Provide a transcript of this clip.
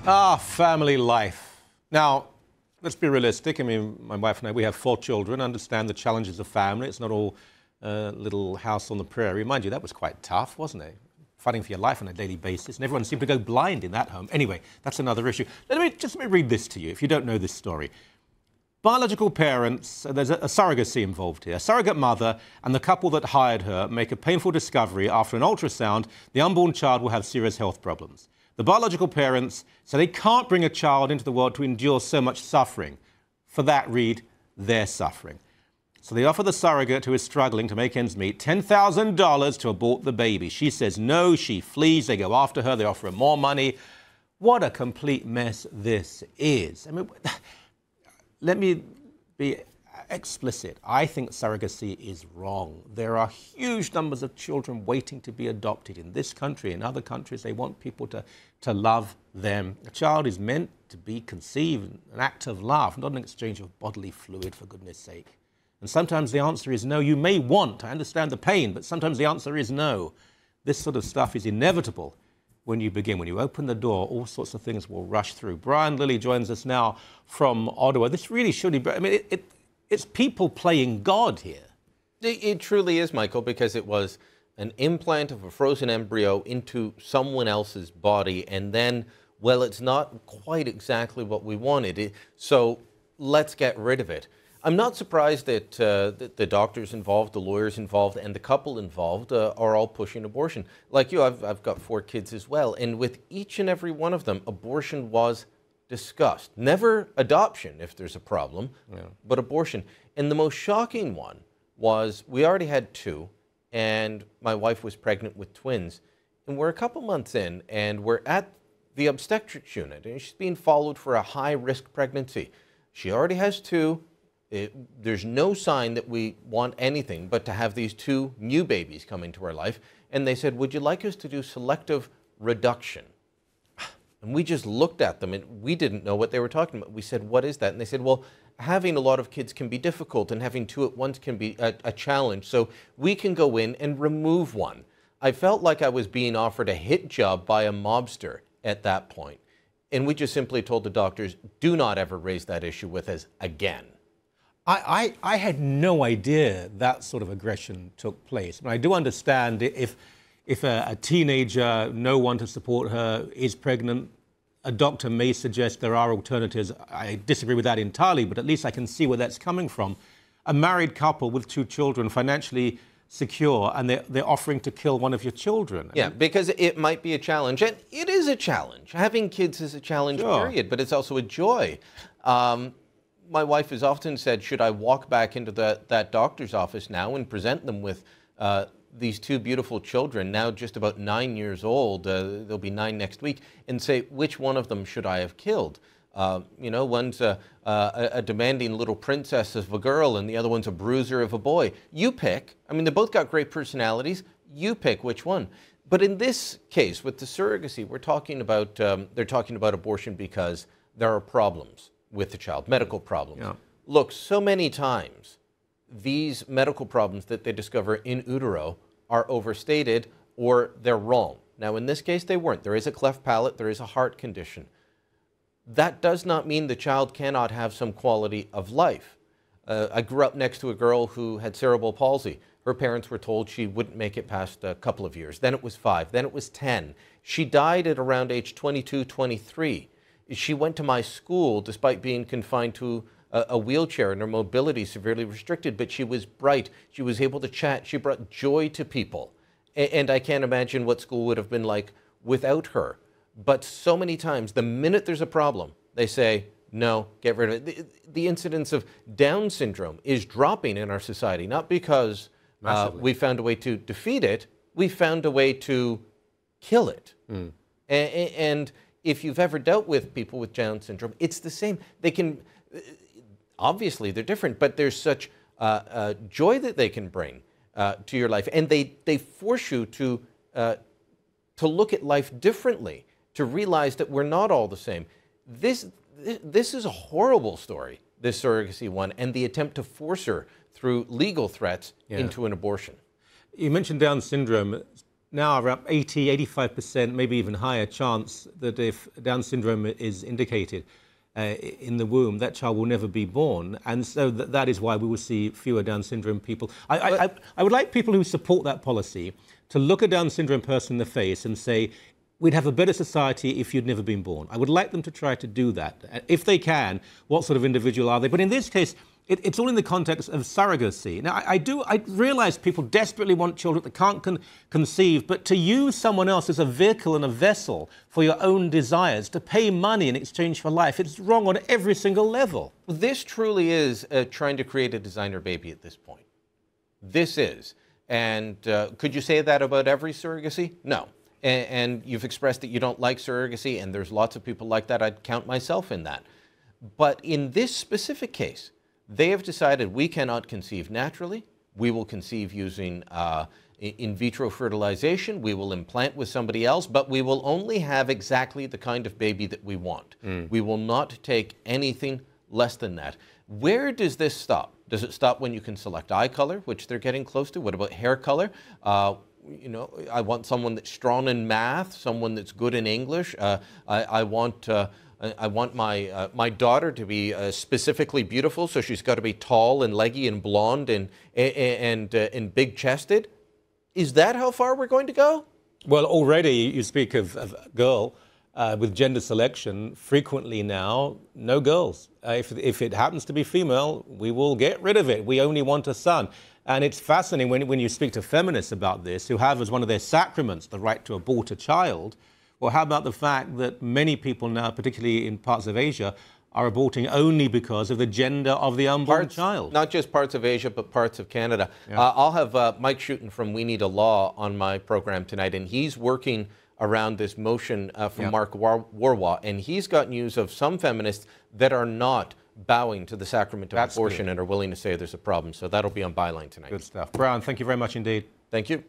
Ah, family life. Now, let's be realistic. I mean, my wife and I, we have 4 children, understand the challenges of family. It's not all little house on the prairie. Mind you, that was quite tough, wasn't it? Fighting for your life on a daily basis, and everyone seemed to go blind in that home. Anyway, that's another issue. Let me read this to you, if you don't know this story. Biological parents, there's a surrogacy involved here. A surrogate mother and the couple that hired her make a painful discovery after an ultrasound. The unborn child will have serious health problems. The biological parents say they can't bring a child into the world to endure so much suffering. For that, read, their suffering. So they offer the surrogate, who is struggling to make ends meet, $10,000 to abort the baby. She says no, she flees, they go after her, they offer her more money. What a complete mess this is. I mean, let me be explicit. I think surrogacy is wrong. There are huge numbers of children waiting to be adopted in this country. In other countries, they want people to love them. A child is meant to be conceived, an act of love, not an exchange of bodily fluid, for goodness sake. And sometimes the answer is no. You may want, I understand the pain, but sometimes the answer is no. This sort of stuff is inevitable when you begin. When you open the door, all sorts of things will rush through. Brian Lilley joins us now from Ottawa. This really should be, I mean, it's people playing God here. It truly is, Michael, because it was an implant of a frozen embryo into someone else's body, and then, well, it's not quite exactly what we wanted, so let's get rid of it. I'm not surprised that the doctors involved, the lawyers involved, and the couple involved are all pushing abortion. Like you, I've got 4 kids as well, and with each and every one of them, abortion was discussed. Never adoption, if there's a problem, but abortion. And the most shocking one was we already had 2, and my wife was pregnant with twins, and we're a couple months in, and we're at the obstetrics unit, and she's being followed for a high-risk pregnancy. She already has 2. There's no sign that we want anything but to have these 2 new babies come into our life. And they said, would you like us to do selective reduction? And we just looked at them and we didn't know what they were talking about. We said, what is that? And they said, well, having a lot of kids can be difficult and having 2 at once can be a challenge. So we can go in and remove one. I felt like I was being offered a hit job by a mobster at that point. And we just simply told the doctors, do not ever raise that issue with us again. I had no idea that sort of aggression took place. But I do understand if a teenager, no one to support her, is pregnant, a doctor may suggest there are alternatives. I disagree with that entirely, but at least I can see where that's coming from. A married couple with 2 children, financially secure, and they're offering to kill one of your children. Yeah, because it might be a challenge, and it is a challenge. Having kids is a challenge, sure, period, but it's also a joy. My wife has often said, should I walk back into that doctor's office now and present them with these 2 beautiful children, now just about 9 years old, they'll be 9 next week, and say, which one of them should I have killed? You know, one's a demanding little princess of a girl and the other one's a bruiser of a boy. You pick. I mean, they both got great personalities. You pick which one. But in this case, with the surrogacy, we're talking about, they're talking about abortion because there are problems with the child, medical problems. Yeah. Look, so many times, these medical problems that they discover in utero are overstated or they're wrong. Now, in this case, they weren't. There is a cleft palate, there is a heart condition. That does not mean the child cannot have some quality of life. I grew up next to a girl who had cerebral palsy. Her parents were told she wouldn't make it past a couple of years. Then it was 5, then it was 10. She died at around age 22, 23. She went to my school despite being confined to a wheelchair and her mobility severely restricted, but she was bright. She was able to chat. She brought joy to people. And I can't imagine what school would have been like without her. But so many times, the minute there's a problem, they say, no, get rid of it. The incidence of Down syndrome is dropping in our society, not because we found a way to defeat it, we found a way to kill it. And if you've ever dealt with people with Down syndrome, it's the same. They can, obviously they're different, but there's such joy that they can bring to your life. And they force you to look at life differently, to realize that we're not all the same. This is a horrible story, this surrogacy one, and the attempt to force her through legal threats into an abortion. You mentioned Down syndrome. now around 80, 85%, maybe even higher chance that if Down syndrome is indicated in the womb, that child will never be born. And so that is why we will see fewer Down syndrome people. I would like people who support that policy to look a Down syndrome person in the face and say, we'd have a better society if you'd never been born. I would like them to try to do that. If they can, what sort of individual are they? But in this case, it's all in the context of surrogacy. Now, I realize people desperately want children that can't conceive, but to use someone else as a vehicle and a vessel for your own desires, to pay money in exchange for life, it's wrong on every single level. This truly is trying to create a designer baby at this point. This is. And could you say that about every surrogacy? No. And you've expressed that you don't like surrogacy, and there's lots of people like that. I'd count myself in that. But in this specific case, they have decided we cannot conceive naturally. We will conceive using in vitro fertilization. We will implant with somebody else, but we will only have exactly the kind of baby that we want. We will not take anything less than that. Where does this stop? Does it stop when you can select eye color, which they're getting close to? What about hair color? You know, I want someone that's strong in math, someone that's good in English. I want my daughter to be specifically beautiful, so she's got to be tall and leggy and blonde and big-chested. Is that how far we're going to go? Well, already you speak of girl with gender selection. Frequently now, no girls. If it happens to be female, we will get rid of it. We only want a son. And it's fascinating when you speak to feminists about this, who have as one of their sacraments the right to abort a child. Well, how about the fact that many people now, particularly in parts of Asia, are aborting only because of the gender of the unborn child? Not just parts of Asia, but parts of Canada. Yeah. I'll have Mike Schutten from We Need a Law on my program tonight, and he's working around this motion from Mark Warwa, and he's got news of some feminists that are not bowing to the sacrament of abortion and are willing to say there's a problem. So that'll be on Byline tonight. Good stuff. Brown, thank you very much indeed. Thank you.